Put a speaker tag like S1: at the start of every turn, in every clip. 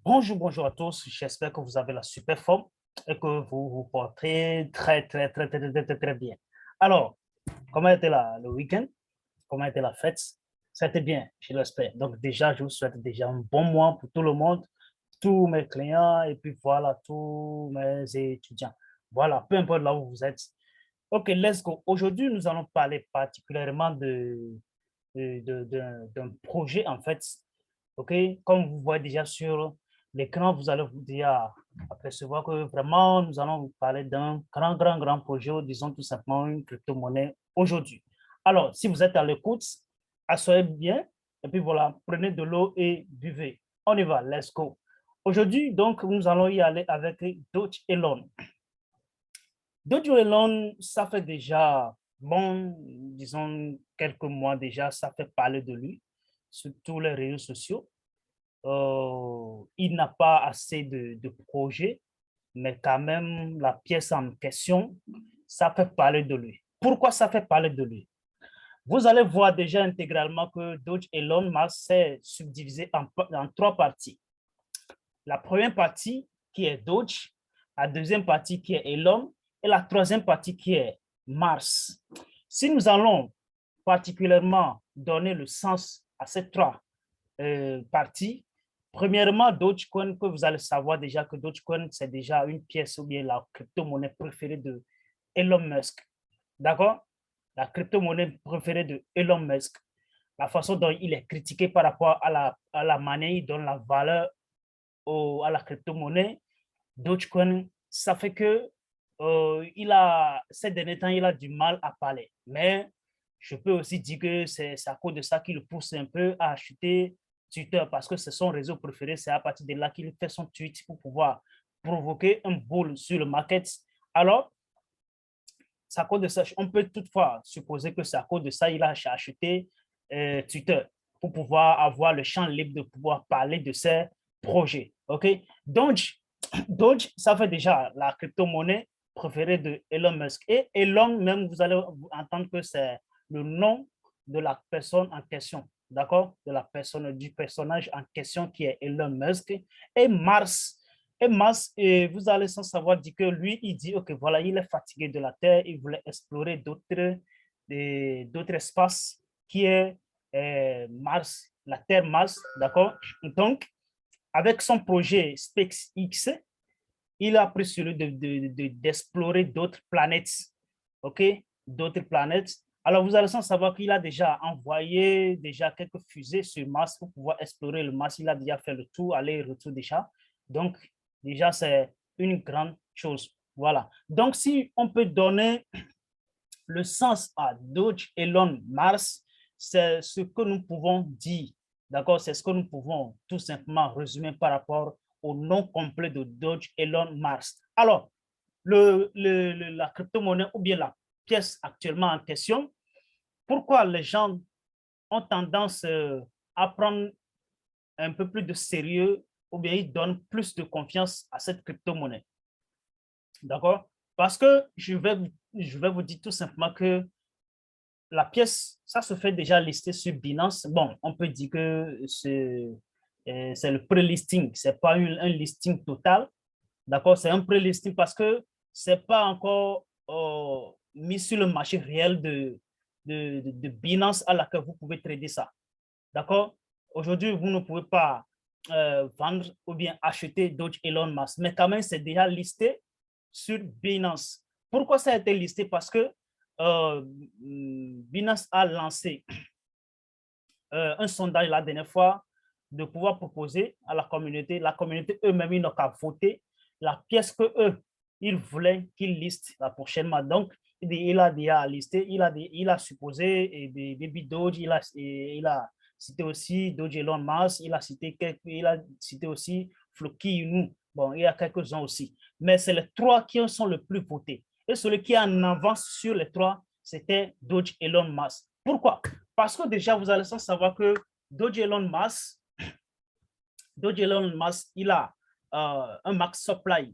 S1: Bonjour, bonjour à tous. J'espère que vous avez la super forme et que vous vous portez très bien. Alors, comment était le week-end? Comment était la fête? Ça a été bien, je l'espère. Donc, déjà, je vous souhaite déjà un bon mois pour tout le monde, tous mes clients et puis voilà, tous mes étudiants. Voilà, peu importe là où vous êtes. OK, let's go. Aujourd'hui, nous allons parler particulièrement d'un projet, en fait. OK? Comme vous voyez déjà sur l'écran, vous allez vous déjà apercevoir que vraiment, nous allons vous parler d'un grand projet, disons tout simplement une crypto-monnaie aujourd'hui. Alors, si vous êtes à l'écoute, asseyez bien et puis voilà, prenez de l'eau et buvez. On y va, let's go. Aujourd'hui, donc, nous allons y aller avec Doge Elon. Doge Elon, ça fait déjà, bon, disons, quelques mois déjà, ça fait parler de lui sur tous les réseaux sociaux. Il n'a pas assez de projets, mais quand même, la pièce en question, ça fait parler de lui. Pourquoi ça fait parler de lui? Vous allez voir déjà intégralement que Doge Elon Musk s'est subdivisé en trois parties. La première partie qui est Doge, la deuxième partie qui est Elon et la troisième partie qui est Mars. Si nous allons particulièrement donner le sens à ces trois parties, premièrement, Dogecoin, que vous allez savoir déjà que Dogecoin, c'est déjà une pièce ou bien la crypto-monnaie préférée de Elon Musk. D'accord? La crypto-monnaie préférée de Elon Musk. La façon dont il est critiqué par rapport à la manière dont la valeur à la crypto-monnaie, Dogecoin, ça fait que ces derniers temps, il a du mal à parler. Mais je peux aussi dire que c'est à cause de ça qu'il pousse un peu à acheter Twitter parce que c'est son réseau préféré. C'est à partir de là qu'il fait son tweet pour pouvoir provoquer un bull sur le market. Alors, c'est à cause de ça. On peut toutefois supposer que c'est à cause de ça qu'il a acheté Twitter pour pouvoir avoir le champ libre de pouvoir parler de ses projets. OK? Doge, ça fait déjà la crypto-monnaie préférée de Elon Musk. Et Elon, même, vous allez entendre que c'est le nom de la personne en question. D'accord? De la personne, du personnage en question qui est Elon Musk. Et Mars, vous allez sans savoir dire que lui, il dit, OK, voilà, il est fatigué de la Terre, il voulait explorer d'autres espaces qui est Mars, la Terre Mars, d'accord? Donc, avec son projet SpaceX, il a pris sur lui d'explorer d'autres planètes, OK? D'autres planètes. Alors, vous allez sans savoir qu'il a déjà envoyé déjà quelques fusées sur Mars pour pouvoir explorer le Mars. Il a déjà fait le tour, aller-retour déjà. Donc, déjà, c'est une grande chose. Voilà. Donc, si on peut donner le sens à Doge Elon Mars, c'est ce que nous pouvons dire. D'accord? C'est ce que nous pouvons tout simplement résumer par rapport au nom complet de Doge Elon Mars. Alors, la crypto-monnaie ou bien la pièce actuellement en question, pourquoi les gens ont tendance à prendre un peu plus de sérieux ou bien ils donnent plus de confiance à cette crypto-monnaie? D'accord? Parce que je vais vous dire tout simplement que la pièce, ça se fait déjà lister sur Binance. Bon, on peut dire que c'est le pré-listing, c'est pas un listing total. D'accord? C'est un pré-listing parce que c'est pas encore mis sur le marché réel de Binance à laquelle vous pouvez trader ça. D'accord? Aujourd'hui, vous ne pouvez pas vendre ou bien acheter Doge Elon Musk, mais quand même, c'est déjà listé sur Binance. Pourquoi ça a été listé? Parce que Binance a lancé un sondage la dernière fois de pouvoir proposer à la communauté eux-mêmes, ils n'ont qu'à voter la pièce que eux, ils voulaient qu'ils listent la prochainement. Donc, il a déjà listé, il a supposé et Baby Doge, il a cité aussi Doge Elon Musk, il a cité aussi Floki Inu. Bon, il y a quelques-uns aussi. Mais c'est les trois qui sont le plus votés. Et celui qui est en avance sur les trois, c'était Doge Elon Musk. Pourquoi? Parce que déjà, vous allez sans savoir que Doge Elon Musk, il a un max supply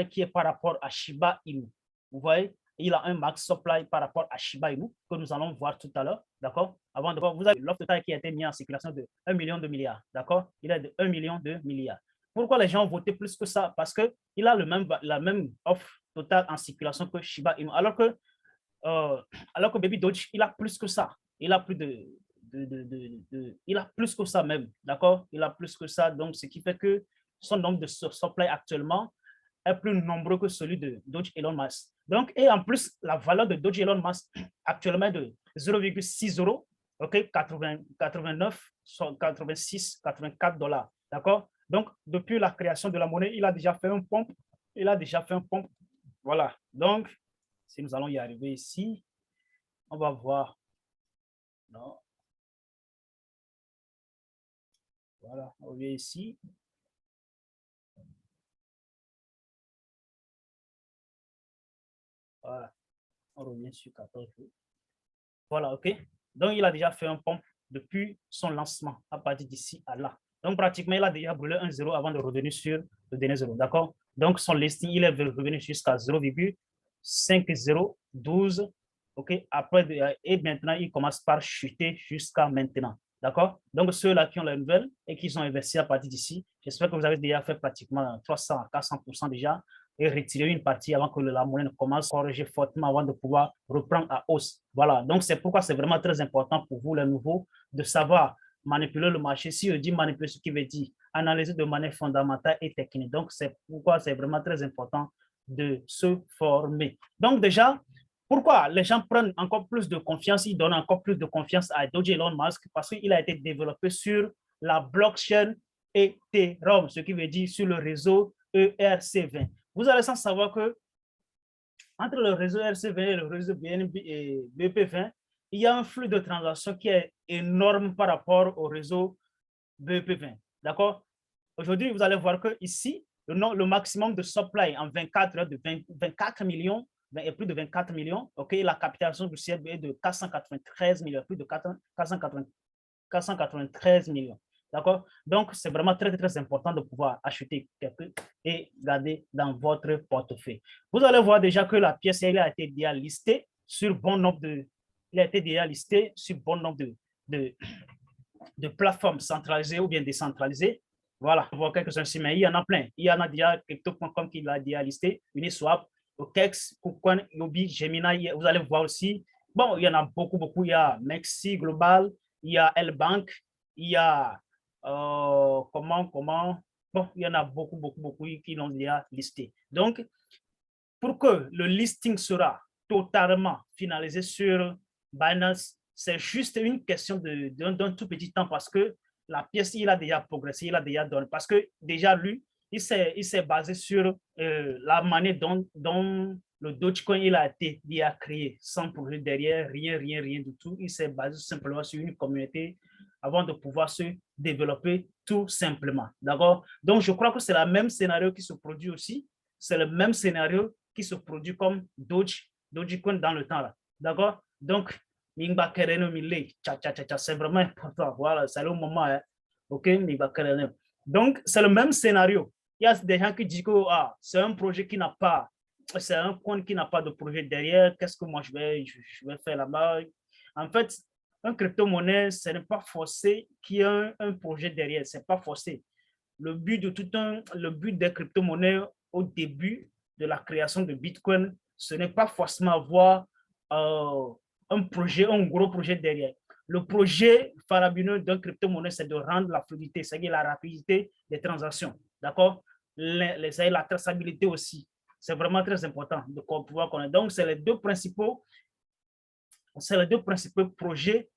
S1: qui est par rapport à Shiba Inu. Vous voyez, il a un max supply par rapport à Shiba Inu que nous allons voir tout à l'heure. d'accord? Avant de voir, vous avez l'offre totale qui a été mise en circulation de 1 million de milliards, d'accord? Il est de 1 million de milliards. Pourquoi les gens ont voté plus que ça? Parce qu'il a la même offre totale en circulation que Shiba Inu, alors que Baby Doge, il a plus que ça. Il a plus il a plus que ça même, d'accord? Il a plus que ça, donc ce qui fait que son nombre de supply actuellement est plus nombreux que celui de Doge Elon Musk. Donc, et en plus, la valeur de Doge Elon Musk actuellement est de 0,6 euros, ok, 89, 86, 84 dollars, d'accord? Donc, depuis la création de la monnaie, il a déjà fait un pompe. Il a déjà fait un pompe. Voilà. Donc, si nous allons y arriver ici, on va voir. Non. Voilà, on revient ici. Voilà, on revient sur 14 jours. Voilà, OK. Donc, il a déjà fait un pompe depuis son lancement à partir d'ici à là. Donc, pratiquement, il a déjà brûlé un zéro avant de revenir sur le dernier zéro. D'accord? Donc, son listing, il est revenu jusqu'à 0,5012. OK? Après, et maintenant, il commence par chuter jusqu'à maintenant. D'accord? Donc, ceux-là qui ont la nouvelle et qui ont investi à partir d'ici, j'espère que vous avez déjà fait pratiquement 300 à 400% déjà et retirer une partie avant que la monnaie ne commence à corriger fortement avant de pouvoir reprendre à hausse. Voilà, donc c'est pourquoi c'est vraiment très important pour vous, les nouveaux, de savoir manipuler le marché. Si je dis manipuler, ce qui veut dire analyser de manière fondamentale et technique. Donc, c'est pourquoi c'est vraiment très important de se former. Donc, déjà, pourquoi les gens prennent encore plus de confiance, ils donnent encore plus de confiance à Doge Elon Musk? Parce qu'il a été développé sur la blockchain Ethereum, ce qui veut dire sur le réseau ERC20. Vous allez sans savoir que entre le réseau ERC20 et le réseau BNB et BP20, il y a un flux de transactions qui est énorme par rapport au réseau BP20. D'accord? Aujourd'hui, vous allez voir que ici, le maximum de supply en 24 heures de 24 millions et plus de 24 millions, ok, la capitalisation du CFB est de 493 millions, plus de 493 millions. D'accord? Donc, c'est vraiment très, très important de pouvoir acheter quelque et garder dans votre portefeuille. Vous allez voir déjà que la pièce, elle a été déjà listée sur bon nombre de, il a été déjà listé sur bon nombre de plateformes centralisées ou bien décentralisées. Voilà, on voit quelques-uns ici, mais il y en a plein. Il y en a déjà Crypto.com qui l'a déjà listé, Uniswap, OKEX, KuCoin, Yobi, Gemini. Vous allez voir aussi. Bon, il y en a beaucoup, beaucoup. Il y a Mexi Global, il y a L-Bank, il y a bon, il y en a beaucoup, beaucoup, beaucoup qui l'ont déjà listé. Donc, pour que le listing sera totalement finalisé sur Binance, c'est juste une question d'un tout petit temps parce que la pièce, il a déjà progressé, il a déjà donné. Parce que déjà, lui, il s'est basé sur la manière dont le Dogecoin il a été créé, sans projet derrière, rien du tout. Il s'est basé simplement sur une communauté avant de pouvoir se développer tout simplement. D'accord? Donc, je crois que c'est le même scénario qui se produit aussi. C'est le même scénario qui se produit comme Dogecoin dans le temps. Là. D'accord? Donc, c'est vraiment important. Voilà, c'est le moment. Hein. OK? Donc, c'est le même scénario. Il y a des gens qui disent que c'est un projet qui n'a pas, c'est un coin qui n'a pas de projet derrière. Qu'est-ce que moi je vais faire là-bas? En fait, un crypto-monnaie, ce n'est pas forcé qu'il y ait un projet derrière. Ce n'est pas forcé. Le but des crypto-monnaies au début de la création de Bitcoin, ce n'est pas forcément avoir un projet, un gros projet derrière. Le projet faramineux d'un crypto-monnaie, c'est de rendre la fluidité, c'est-à-dire la rapidité des transactions. D'accord? La traçabilité aussi. C'est vraiment très important de pouvoir connaître. Donc, c'est les deux principaux projets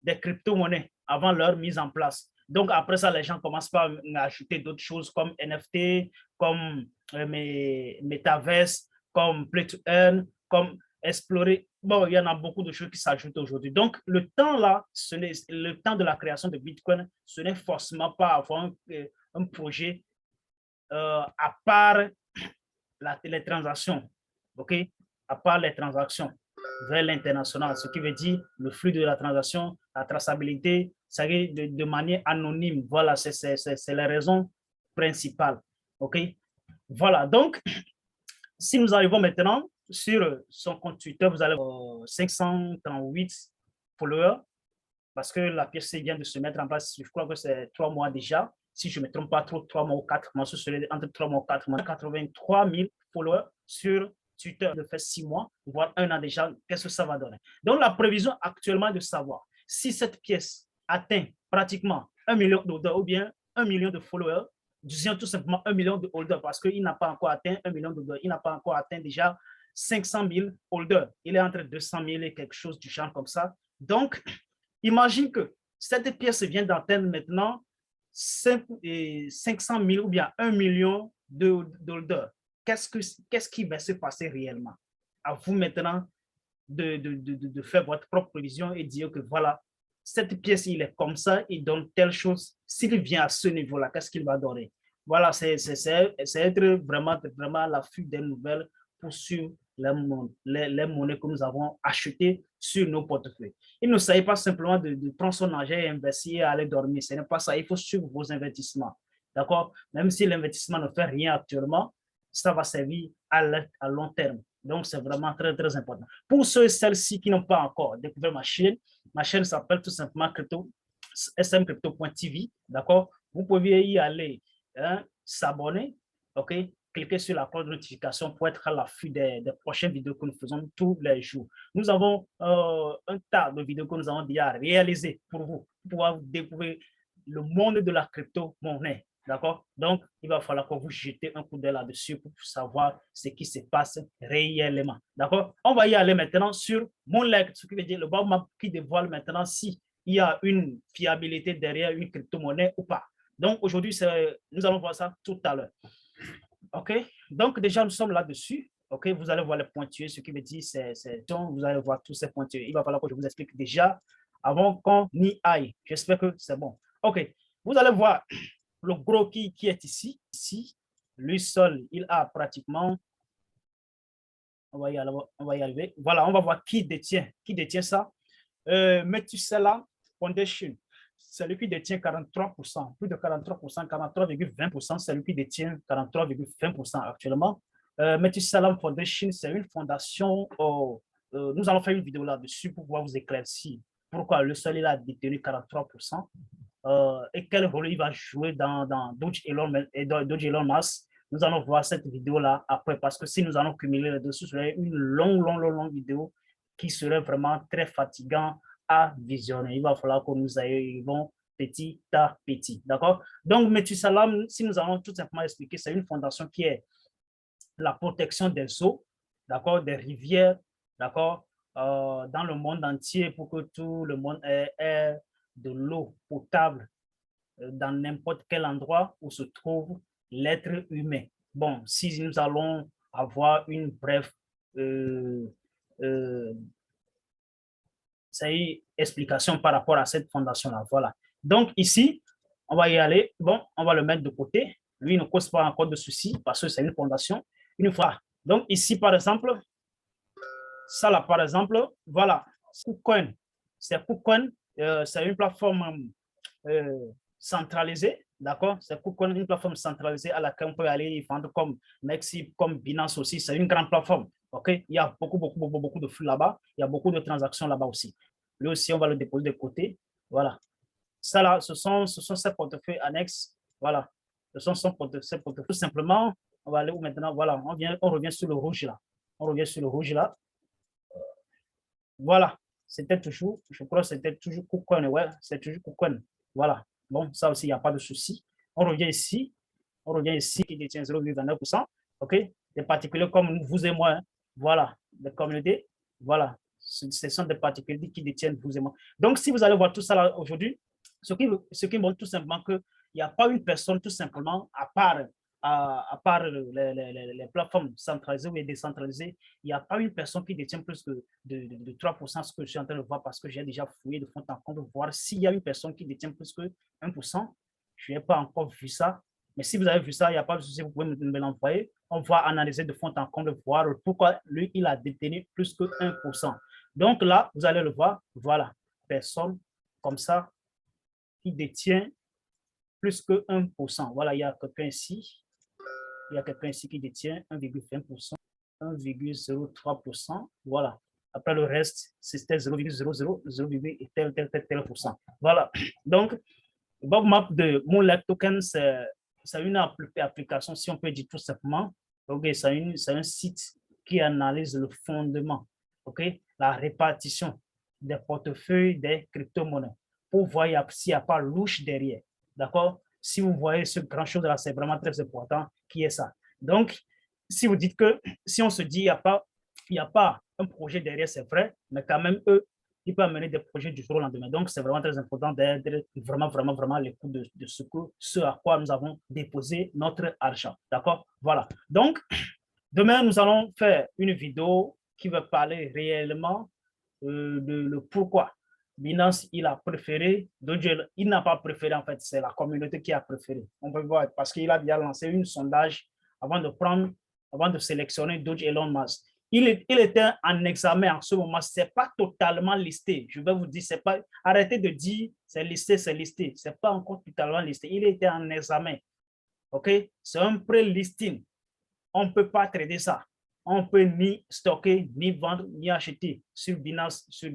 S1: des crypto-monnaies avant leur mise en place. Donc, après ça, les gens commencent par ajouter d'autres choses comme NFT, comme Metaverse, comme Play to Earn, comme explorer. Bon, il y en a beaucoup de choses qui s'ajoutent aujourd'hui. Donc, le temps là, le temps de la création de Bitcoin, ce n'est forcément pas avoir un projet à part les transactions. OK? À part les transactions vers l'international, ce qui veut dire le flux de la transaction, la traçabilité, ça de manière anonyme. Voilà, c'est les raisons principales. OK? Voilà, donc, si nous arrivons maintenant sur son compte Twitter, vous allez 538 followers, parce que la pièce vient de se mettre en place, je crois que c'est 3 mois déjà, si je ne me trompe pas trop, 3 mois ou 4 mois, ce serait entre 3 mois ou 4 mois, 83 000 followers sur Twitter de fait 6 mois, voire 1 an déjà, qu'est-ce que ça va donner? Donc, la prévision actuellement est de savoir si cette pièce atteint pratiquement 1 million d'holders ou bien 1 million de followers, disons tout simplement 1 million de holders, parce qu'il n'a pas encore atteint 1 million de holders, il n'a pas encore atteint déjà 500 000 holders. Il est entre 200 000 et quelque chose du genre comme ça. Donc, imagine que cette pièce vient d'atteindre maintenant 500 000 ou bien 1 million de holders. Qu'est-ce qui va se passer réellement? À vous maintenant de faire votre propre prévision et dire que voilà, cette pièce, il est comme ça, il donne telle chose. S'il vient à ce niveau-là, qu'est-ce qu'il va donner? Voilà, c'est être vraiment, vraiment à l'affût des nouvelles pour suivre les monnaies que nous avons achetées sur nos portefeuilles. Il ne s'agit pas simplement de prendre son argent et investir et aller dormir. Ce n'est pas ça. Il faut suivre vos investissements. D'accord? Même si l'investissement ne fait rien actuellement, ça va servir à long terme. Donc, c'est vraiment très, très important. Pour ceux et celles-ci qui n'ont pas encore découvert ma chaîne s'appelle tout simplement smcrypto.tv. D'accord? Vous pouvez y aller, hein, s'abonner, ok? Cliquez sur la cloche de notification pour être à l'affût des prochaines vidéos que nous faisons tous les jours. Nous avons un tas de vidéos que nous avons déjà réalisées pour vous, pour pouvoir découvrir le monde de la crypto-monnaie. D'accord? Donc, il va falloir que vous jetez un coup d'œil là-dessus pour savoir ce qui se passe réellement. D'accord? On va y aller maintenant sur Moonleg, ce qui veut dire le roadmap qui dévoile maintenant s'il y a une fiabilité derrière une crypto-monnaie ou pas. Donc, aujourd'hui, nous allons voir ça tout à l'heure. OK? Donc, déjà, nous sommes là-dessus. OK? Vous allez voir les pointillés, ce qui veut dire, vous allez voir tous ces pointillés. Il va falloir que je vous explique déjà avant qu'on y aille. J'espère que c'est bon. OK. Vous allez voir le gros qui est ici. Ici, lui seul, il a pratiquement... On va y arriver. Voilà, on va voir qui détient ça. Methuselah Foundation, c'est lui qui détient 43%, plus de 43%, 43,20%, c'est lui qui détient 43,20% actuellement. Methuselah Foundation, c'est une fondation, nous allons faire une vidéo là-dessus pour pouvoir vous éclaircir pourquoi le seul il a détenu 43%, et quel rôle il va jouer dans Doge Elon Musk. Nous allons voir cette vidéo-là après, parce que si nous allons cumuler les deux, ce serait une longue vidéo qui serait vraiment très fatigant à visionner. Il va falloir que nous aillions petit à petit. D'accord? Donc, Methuselah, si nous allons tout simplement expliquer, c'est une fondation qui est la protection des eaux, d'accord, des rivières, d'accord, dans le monde entier pour que tout le monde ait de l'eau potable dans n'importe quel endroit où se trouve l'être humain. Bon, si nous allons avoir une brève explication par rapport à cette fondation-là. Voilà. Donc ici, on va y aller. Bon, on va le mettre de côté. Lui ne cause pas encore de soucis parce que c'est une fondation. Une fois. Donc ici, par exemple, ça là, par exemple, voilà, KuCoin. C'est KuCoin, c'est une plateforme centralisée, d'accord? C'est KuCoin, une plateforme centralisée à laquelle on peut aller vendre comme Mexi, comme Binance aussi. C'est une grande plateforme, ok? Il y a beaucoup de flux là-bas. Il y a beaucoup de transactions là-bas aussi. Lui aussi, on va le déposer de côté. Voilà. Ça là, ce sont ces portefeuilles annexes. Voilà. Ce sont ces portefeuilles. Tout simplement, on va aller où maintenant? Voilà, on revient sur le rouge là. On revient sur le rouge là. Voilà, c'était toujours, je crois que c'était toujours KuCoin, ouais, c'est toujours KuCoin. Voilà, bon, ça aussi, il n'y a pas de souci. On revient ici, qui détient 0,29%, ok? Des particuliers comme vous et moi, hein. Voilà, des communautés, voilà, ce sont des particuliers qui détiennent vous et moi. Donc, si vous allez voir tout ça aujourd'hui, ce qui montre tout simplement qu'il n'y a pas une personne tout simplement, à part les plateformes centralisées ou décentralisées, il n'y a pas une personne qui détient plus de 3%, ce que je suis en train de voir parce que j'ai déjà fouillé de fond en comble, voir s'il y a une personne qui détient plus que 1%. Je n'ai pas encore vu ça. Mais si vous avez vu ça, il n'y a pas de souci, vous pouvez me l'envoyer. On va analyser de fond en comble, voir pourquoi lui, il a détenu plus que 1%. Donc là, vous allez le voir, voilà, personne comme ça qui détient plus que 1%. Voilà, il y a quelqu'un ici. Il y a quelqu'un ici qui détient 1,20%, 1,03%. Voilà. Après le reste, c'était 0,00, 0, et tel pourcent. Voilà. Donc, Bob Map de Moonlight Token, c'est une application, si on peut dire tout simplement. Okay, c'est un site qui analyse le fondement, okay, la répartition des portefeuilles des crypto-monnaies pour voir s'il n'y a pas louche derrière. D'accord? Si vous voyez ce grand chose là, c'est vraiment très important qui est ça. Donc, si vous dites que si on se dit il n'y a pas un projet derrière, c'est vrai, mais quand même, eux, ils peuvent amener des projets du jour au lendemain. Donc, c'est vraiment très important d'être vraiment à l'écoute de ce à quoi nous avons déposé notre argent. D'accord? Voilà. Donc, demain, nous allons faire une vidéo qui va parler réellement de le pourquoi. Binance, il a préféré, il n'a pas préféré, en fait, c'est la communauté qui a préféré. On peut voir, parce qu'il a déjà lancé un sondage avant de sélectionner Doge Elon Musk. Il était en examen en ce moment, ce n'est pas totalement listé. Je vais vous dire, c'est pas, arrêtez de dire c'est listé, c'est pas encore totalement listé. Il était en examen, ok? C'est un pré-listing. On ne peut pas trader ça. On ne peut ni stocker, ni vendre, ni acheter sur Binance, sur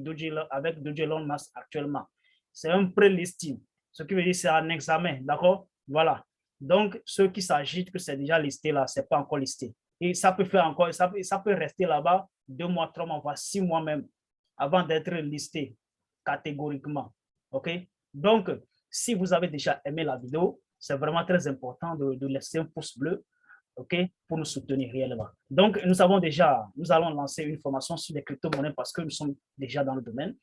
S1: avec Doge Elon Musk actuellement. C'est un pré-listing. Ce qui veut dire que c'est un examen, d'accord? Voilà. Donc, ceux qui s'agitent que c'est déjà listé là, ce n'est pas encore listé. Et ça peut faire encore, ça peut rester là-bas 2 mois, 3 mois, voire 6 mois même, avant d'être listé catégoriquement. OK? Donc, si vous avez déjà aimé la vidéo, c'est vraiment très important de laisser un pouce bleu, OK, pour nous soutenir réellement. Donc, nous allons lancer une formation sur les crypto-monnaies parce que nous sommes déjà dans le domaine.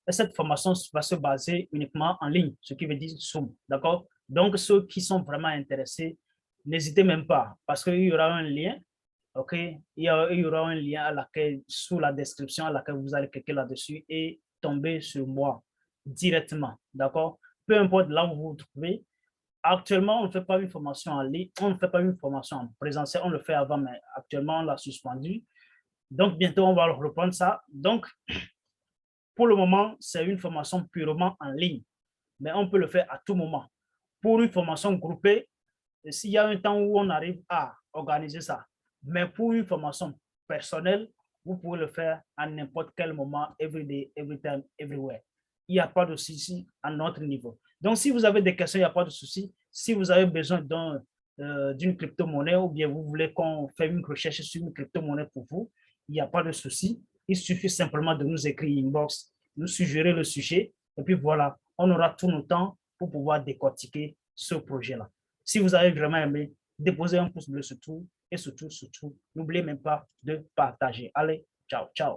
S1: Et cette formation va se baser uniquement en ligne, ce qui veut dire Zoom, d'accord? Donc, ceux qui sont vraiment intéressés, n'hésitez même pas parce qu'il y aura un lien, OK? Il y aura un lien sous la description à laquelle vous allez cliquer là-dessus et tomber sur moi directement, d'accord? Peu importe là où vous vous trouvez, actuellement, on ne fait pas une formation en ligne, on ne fait pas une formation en présentiel, on le fait avant, mais actuellement, on l'a suspendu. Donc, bientôt, on va reprendre ça. Donc, pour le moment, c'est une formation purement en ligne, mais on peut le faire à tout moment. Pour une formation groupée, s'il y a un temps où on arrive à organiser ça, mais pour une formation personnelle, vous pouvez le faire à n'importe quel moment, every day, every time, everywhere. Il n'y a pas de souci à notre niveau. Donc, si vous avez des questions, il n'y a pas de souci. Si vous avez besoin d'une crypto-monnaie ou bien vous voulez qu'on fasse une recherche sur une crypto-monnaie pour vous, il n'y a pas de souci. Il suffit simplement de nous écrire inbox, nous suggérer le sujet, et puis voilà, on aura tout notre temps pour pouvoir décortiquer ce projet-là. Si vous avez vraiment aimé, déposez un pouce bleu surtout et surtout, n'oubliez même pas de partager. Allez, ciao, ciao.